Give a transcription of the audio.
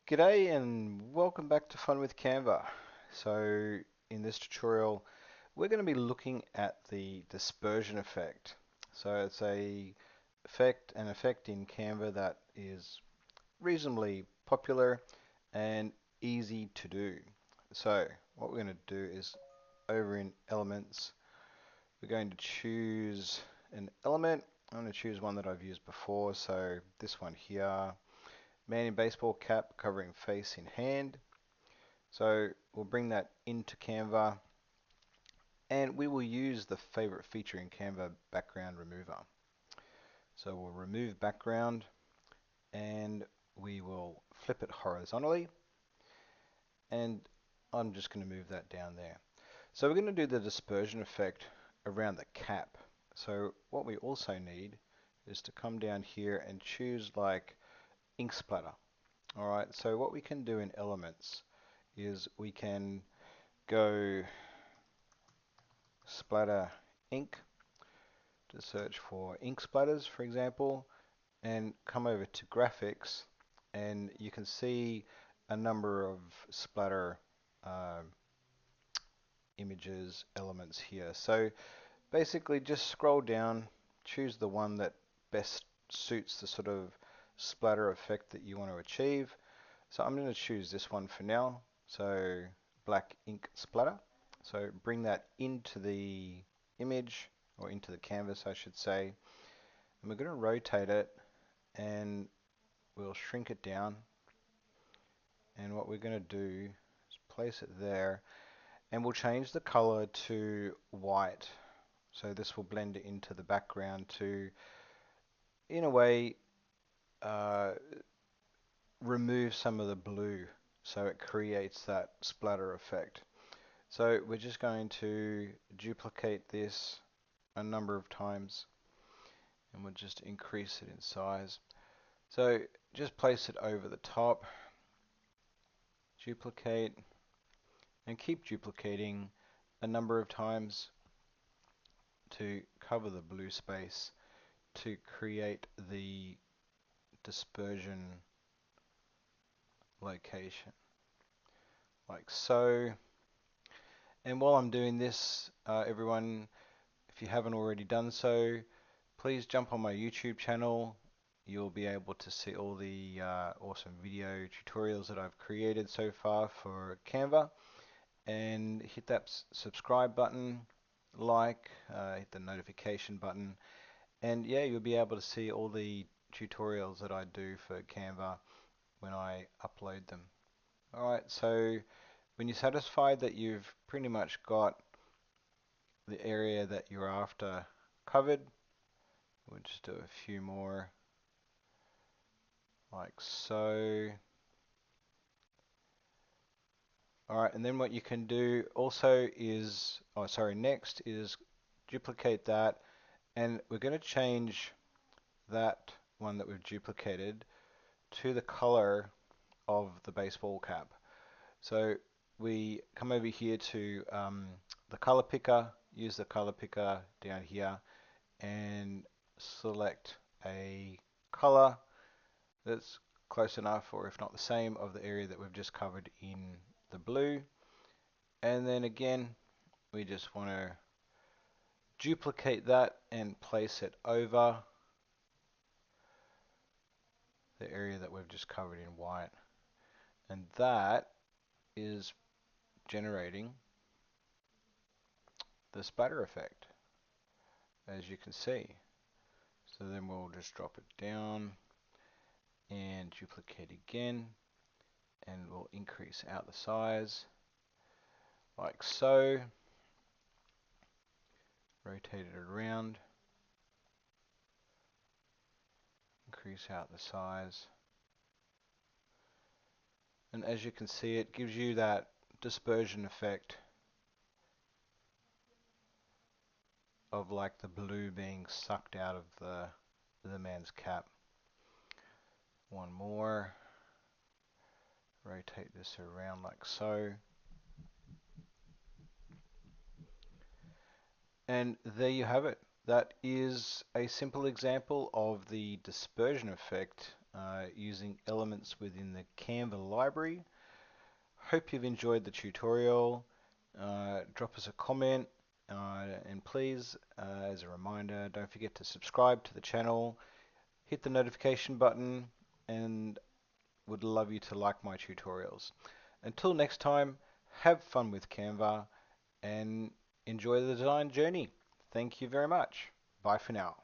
G'day and welcome back to Fun with Canva. So in this tutorial we're going to be looking at the dispersion effect. So it's an effect in Canva that is reasonably popular and easy to do. So what we're going to do is over in elements we're going to choose an element. I'm going to choose one that I've used before, so this one here. Man in baseball cap covering face in hand. So we'll bring that into Canva and we will use the favorite feature in Canva, background remover. So we'll remove background and we will flip it horizontally, and I'm just going to move that down there. So we're going to do the dispersion effect around the cap. So what we also need is to come down here and choose like ink splatter. Alright, so what we can do in elements is we can go splatter ink to search for ink splatters, for example, and come over to graphics, and you can see a number of splatter uh, images elements here. So basically just scroll down, choose the one that best suits the sort of splatter effect that you want to achieve. So I'm going to choose this one for now, so black ink splatter. So bring that into the image, or into the canvas I should say, and we're going to rotate it and we'll shrink it down, and what we're going to do is place it there, and we'll change the color to white. So this will blend it into the background to, in a way, uh, remove some of the blue so it creates that splatter effect. So we're just going to duplicate this a number of times and we'll just increase it in size. So just place it over the top, duplicate, and keep duplicating a number of times to cover the blue space to create the dispersion location, like so. And while I'm doing this, everyone, if you haven't already done so, please jump on my YouTube channel. You'll be able to see all the awesome video tutorials that I've created so far for Canva, and hit that subscribe button, hit the notification button, and yeah, you'll be able to see all the tutorials that I do for Canva when I upload them. Alright, so when you're satisfied that you've pretty much got the area that you're after covered, we'll just do a few more like so. Alright, and then what you can do also is, next is duplicate that, and we're going to change that one that we've duplicated to the color of the baseball cap. So we come over here to the color picker, use the color picker down here, and select a color that's close enough, or if not the same, of the area that we've just covered in the blue. And then again, we just want to duplicate that and place it over the area that we've just covered in white. And that is generating the splatter effect, as you can see. So then we'll just drop it down and duplicate again, and we'll increase out the size like so, rotate it around, increase out the size, and as you can see, it gives you that dispersion effect of like the blue being sucked out of the man's cap. One more, rotate this around like so, and there you have it. That is a simple example of the dispersion effect using elements within the Canva library. Hope you've enjoyed the tutorial. Drop us a comment, and please, as a reminder, don't forget to subscribe to the channel, hit the notification button, and would love you to like my tutorials. Until next time, have fun with Canva and enjoy the design journey. Thank you very much. Bye for now.